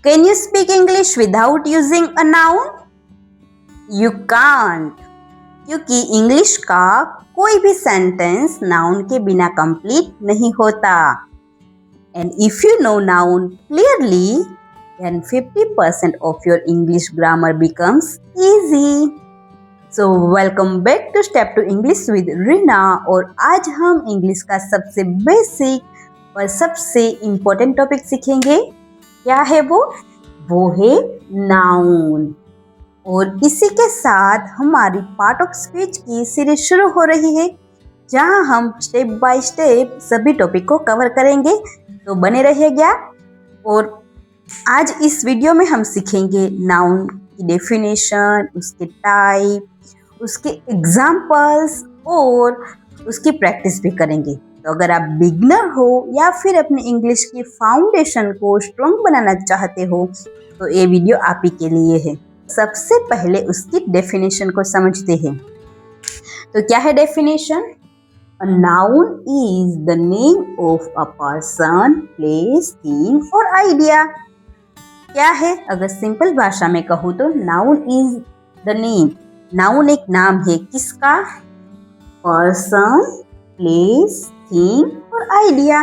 Can you speak English without using a noun? You can't. क्योंकि English का कोई भी सेंटेंस नाउन के बिना कंप्लीट नहीं होता. And if you know noun clearly, then 50% of your English grammar becomes easy. So welcome back to Step to English with Rina. और आज हम इंग्लिश का सबसे बेसिक और सबसे इम्पोर्टेंट टॉपिक सीखेंगे. क्या है वो? वो है नाउन. और इसी के साथ हमारी पार्ट ऑफ स्पीच की सीरीज शुरू हो रही है, जहां हम स्टेप बाय स्टेप सभी टॉपिक को कवर करेंगे. तो बने रहिएगा. और आज इस वीडियो में हम सीखेंगे नाउन की डेफिनेशन, उसके टाइप, उसके एग्जाम्पल्स और उसकी प्रैक्टिस भी करेंगे. तो अगर आप बिगनर हो या फिर अपने इंग्लिश की फाउंडेशन को स्ट्रॉन्ग बनाना चाहते हो तो ये वीडियो आप ही के लिए है. सबसे पहले उसकी डेफिनेशन को समझते हैं. तो क्या है definition? A noun is the name of a person, place, thing or idea. क्या है? अगर सिंपल भाषा में कहूँ तो noun is the name. Noun एक नाम है. किसका? पर्सन, प्लेस, थिंग और आइडिया.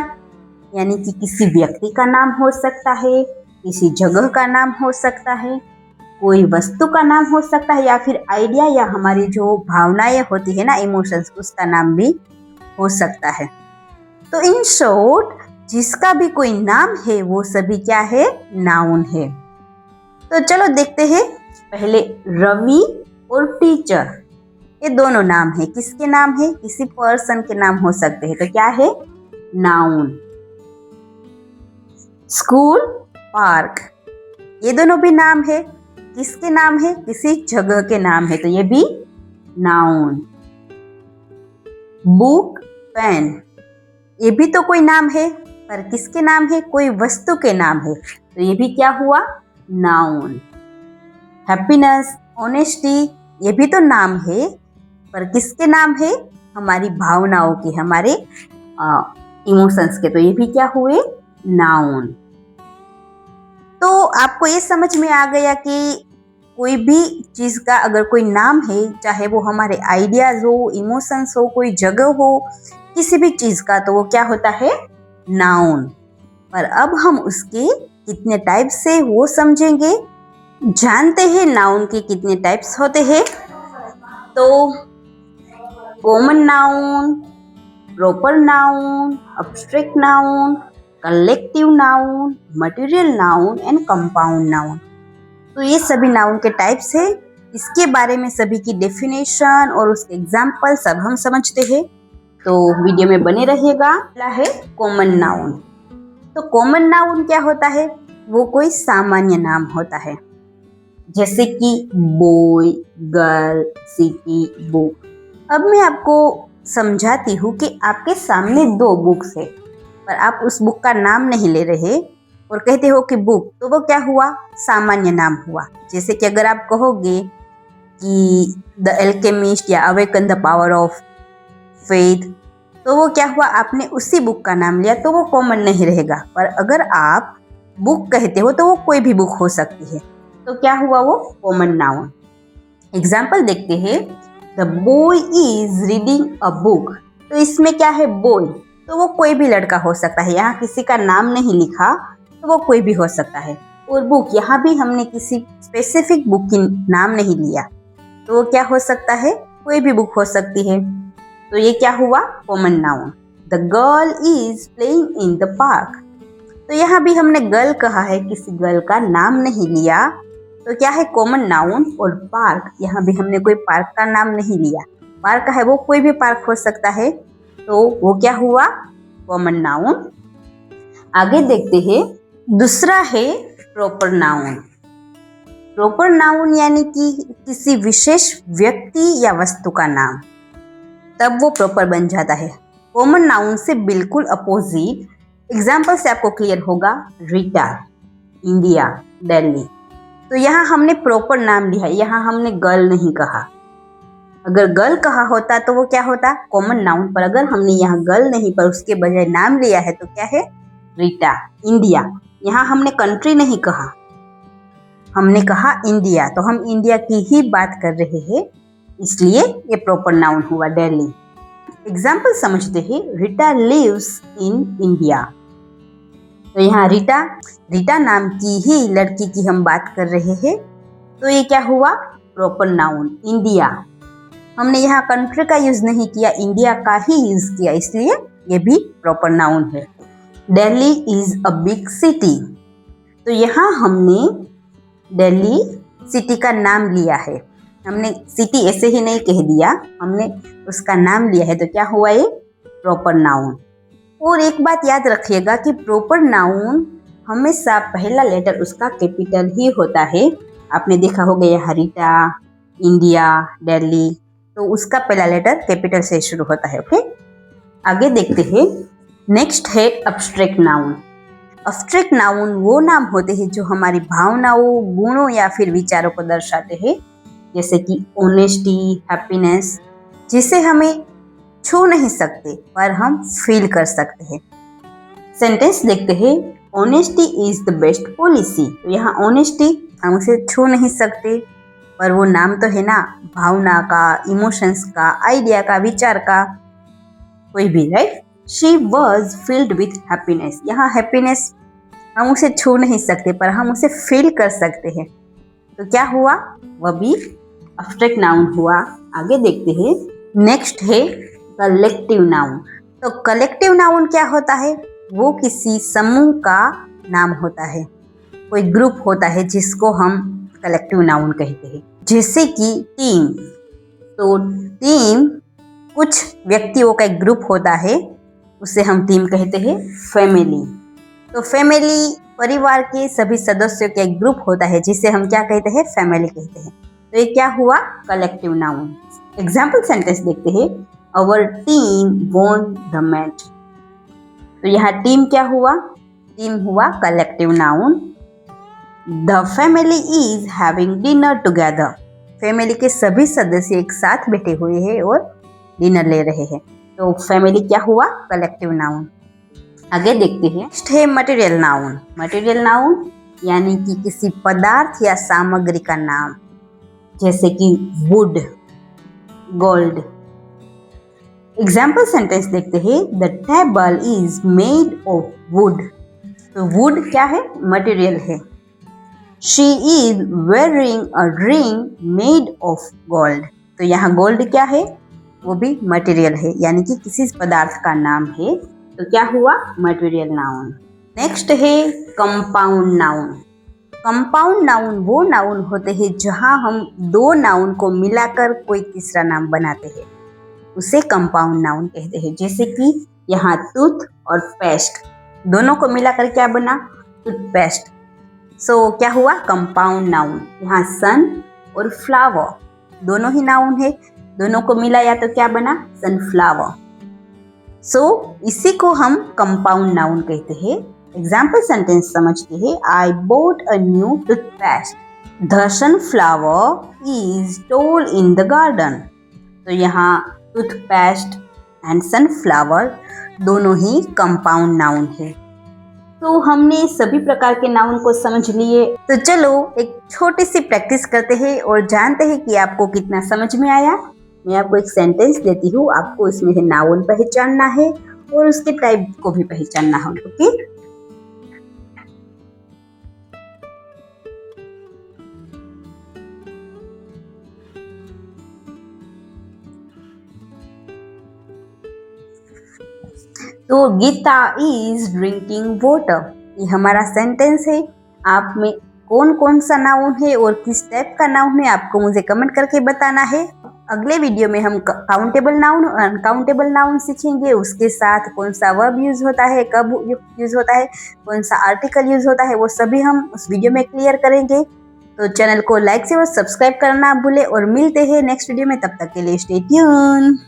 यानी कि किसी व्यक्ति का नाम हो सकता है, किसी जगह का नाम हो सकता है, कोई वस्तु का नाम हो सकता है, या फिर आइडिया या हमारी जो भावनाएं होती है ना, इमोशंस, उसका नाम भी हो सकता है. तो इन शॉर्ट जिसका भी कोई नाम है वो सभी क्या है? नाउन है. तो चलो देखते हैं. पहले रवि और टीचर, ये दोनों नाम है. किसके नाम है? किसी पर्सन के नाम हो सकते हैं. तो क्या है? नाउन. स्कूल, पार्क, ये दोनों भी नाम है. किसके नाम है? किसी जगह के नाम है. तो ये भी नाउन. बुक, पेन, ये भी तो कोई नाम है, पर किसके नाम है? कोई वस्तु के नाम है. तो ये भी क्या हुआ? नाउन. हैप्पीनेस, ऑनेस्टी, ये भी तो नाम है, पर किसके नाम है? हमारी भावनाओं के, हमारे इमोशंस के. तो ये भी क्या हुए? नाउन. तो आपको ये समझ में आ गया कि कोई भी चीज़ का अगर कोई नाम है, चाहे वो हमारे आइडियाज़ हो, इमोशंस हो, कोई जगह हो, किसी भी चीज़ का, तो वो क्या होता है? नाउन. पर अब हम उसके कितने टाइप्स है वो समझेंगे. जानते हैं नाउन के कितने टाइप्स होते हैं. तो common noun, proper noun, abstract noun, collective noun, material noun and compound noun. तो ये सभी नाउन के टाइप्स है. इसके बारे में सभी की डेफिनेशन और उसके एग्जाम्पल सब हम समझते हैं. तो वीडियो में बने रहिएगा. पहला है कॉमन नाउन. तो कॉमन नाउन क्या होता है? वो कोई सामान्य नाम होता है, जैसे कि बॉय, गर्ल, सिटी, बुक. अब मैं आपको समझाती हूँ कि आपके सामने दो बुक्स है, पर आप उस बुक का नाम नहीं ले रहे और कहते हो कि बुक. तो वो क्या हुआ? सामान्य नाम हुआ. जैसे कि अगर आप कहोगे कि द एल्केमिस्ट या awaken the power of faith, तो वो क्या हुआ? आपने उसी बुक का नाम लिया, तो वो कॉमन नहीं रहेगा. पर अगर आप बुक कहते हो तो वो कोई भी बुक हो सकती है. तो क्या हुआ? वो कॉमन नाउन. एग्जाम्पल देखते हैं. The boy is reading a book. तो इसमें क्या है? बॉय. तो वो कोई भी लड़का हो सकता है. यहाँ किसी का नाम नहीं लिखा, तो वो कोई भी हो सकता है. और बुक, यहाँ भी हमने किसी स्पेसिफिक बुक की नाम नहीं लिया, तो वो क्या हो सकता है? कोई भी बुक हो सकती है. तो ये क्या हुआ? Common noun. The girl is playing in the park. तो यहाँ भी हमने गर्ल कहा है, किसी गर्ल का नाम नहीं लिया, तो क्या है? Common noun. और पार्क, यहाँ भी हमने कोई पार्क का नाम नहीं लिया. पार्क है वो कोई भी पार्क हो सकता है, तो वो क्या हुआ? Common noun. आगे देखते हैं. दूसरा है प्रॉपर नाउन. प्रॉपर नाउन यानी कि किसी विशेष व्यक्ति या वस्तु का नाम, तब वो प्रॉपर बन जाता है. कॉमन नाउन से बिल्कुल अपोजिट. एग्जाम्पल से आपको क्लियर होगा. रीटा, इंडिया, दिल्ली. तो यहाँ हमने प्रॉपर नाम लिया है, यहाँ हमने गर्ल नहीं कहा. अगर गर्ल कहा होता तो वो क्या होता? Common noun. पर अगर हमने यहाँ गर्ल नहीं पर उसके बजाय नाम लिया है तो क्या है? रीटा, इंडिया. यहाँ हमने कंट्री नहीं कहा, हमने कहा इंडिया, तो हम इंडिया की ही बात कर रहे हैं, इसलिए ये प्रॉपर नाउन हुआ दिल्ली। एग्जाम्पल समझते हैं, रीटा लिव्स इन इंडिया। तो यहाँ रीटा नाम की ही लड़की की हम बात कर रहे हैं, तो ये क्या हुआ, प्रॉपर नाउन इंडिया। हमने यहाँ कंट्री का यूज नहीं किया, इंडिया का ही यूज किया, इसलिए ये भी प्रॉपर नाउन है। Delhi is a big city, तो यहाँ हमने दिल्ली सिटी का नाम लिया है। हमने सिटी ऐसे ही नहीं कह दिया, हमने उसका नाम लिया है, तो क्या हुआ ये प्रॉपर नाउन। और एक बात याद रखिएगा कि प्रॉपर नाउन हमेशा पहला लेटर उसका कैपिटल ही होता है। आपने देखा होगा यहाँ रीटा, इंडिया, दिल्ली, तो उसका पहला लेटर कैपिटल से शुरू होता है। ओके, आगे देखते हैं। नेक्स्ट है अब्स्ट्रैक्ट नाउन। अब्स्ट्रैक्ट नाउन वो नाम होते हैं जो हमारी भावनाओं, गुणों या फिर विचारों को दर्शाते हैं, जैसे कि ऑनेस्टी, हैप्पीनेस, जिसे हमें छू नहीं सकते पर हम फील कर सकते हैं। सेंटेंस देखते हैं, honesty is the best policy. तो यहाँ ऑनेस्टी हम उसे छू नहीं सकते, पर वो नाम तो है ना, भावना का, इमोशंस का, आइडिया का, विचार का, कोई भी, right. She was filled with happiness. यहाँ हैप्पीनेस हम उसे छू नहीं सकते पर हम उसे फील कर सकते हैं, तो क्या हुआ, वह भी अब्स्ट्रैक्ट नाउन हुआ। आगे देखते हैं। नेक्स्ट है कलेक्टिव नाउन। तो कलेक्टिव नाउन क्या होता है, वो किसी समूह का नाम होता है, कोई ग्रुप होता है जिसको हम कलेक्टिव नाउन कहते हैं, जैसे कि टीम। तो टीम कुछ व्यक्तियों का एक ग्रुप होता है, उसे हम टीम कहते हैं। फैमिली, तो फैमिली परिवार के सभी सदस्यों का एक ग्रुप होता है, जिसे हम क्या कहते हैं, फैमिली कहते हैं। तो ये क्या हुआ, कलेक्टिव नाउन। एग्जाम्पल सेंटेंस देखते हैं, our team won the match. तो यहाँ टीम क्या हुआ, टीम हुआ collective noun. The family is having dinner together. Family के सभी सदस्य एक साथ बैठे हुए हैं और डिनर ले रहे हैं, तो फैमिली क्या हुआ, कलेक्टिव नाउन। आगे देखते हैं। नेक्स्ट है मटेरियल नाउन। मटेरियल नाउन यानी कि किसी पदार्थ या सामग्री का नाम, जैसे कि वुड, गोल्ड। एग्जाम्पल सेंटेंस देखते हैं, the table is made of would. तो वुड क्या है, मटेरियल है। She is wearing a ring made of gold. तो यहाँ गोल्ड क्या है, वो भी मटेरियल है, यानी कि किसी पदार्थ का नाम है, तो क्या हुआ, मटेरियल नाउन। नेक्स्ट है कंपाउंड नाउन। कंपाउंड नाउन वो नाउन होते हैं जहां हम दो नाउन को मिलाकर कोई तीसरा नाम बनाते हैं, उसे कंपाउंड नाउन कहते हैं। जैसे कि यहाँ टूथ और पेस्ट, दोनों को मिलाकर क्या बना, टूथपेस्ट। सो क्या हुआ, कंपाउंड नाउन। यहाँ सन और फ्लावर दोनों ही नाउन है, दोनों को मिलाया तो क्या बना, सनफ्लावर। सो इसी को हम कंपाउंड नाउन कहते हैं। एग्जाम्पल सेंटेंस समझते हैं, I bought a new toothpaste, the sunflower is tall in the garden. तो यहाँ टूथपेस्ट एंड सनफ्लावर दोनों ही कंपाउंड नाउन है। तो हमने सभी प्रकार के नाउन को समझ लिए, तो चलो एक छोटी सी प्रैक्टिस करते हैं और जानते हैं कि आपको कितना समझ में आया। मैं आपको एक सेंटेंस देती हूँ, आपको इसमें से नाउन पहचानना है और उसके टाइप को भी पहचानना है। ओके, तो गीता इज ड्रिंकिंग वाटर, ये हमारा सेंटेंस है। आप में कौन कौन सा नाउन है और किस टाइप का नाउन है, आपको मुझे कमेंट करके बताना है। अगले वीडियो में हम काउंटेबल नाउन और अनकाउंटेबल नाउन सीखेंगे, उसके साथ कौन सा वर्ब यूज होता है, कब यूज होता है, कौन सा आर्टिकल यूज होता है, वो सभी हम उस वीडियो में क्लियर करेंगे। तो चैनल को लाइक से और सब्सक्राइब करना भूले, और मिलते हैं नेक्स्ट वीडियो में, तब तक के लिए स्टे ट्यून।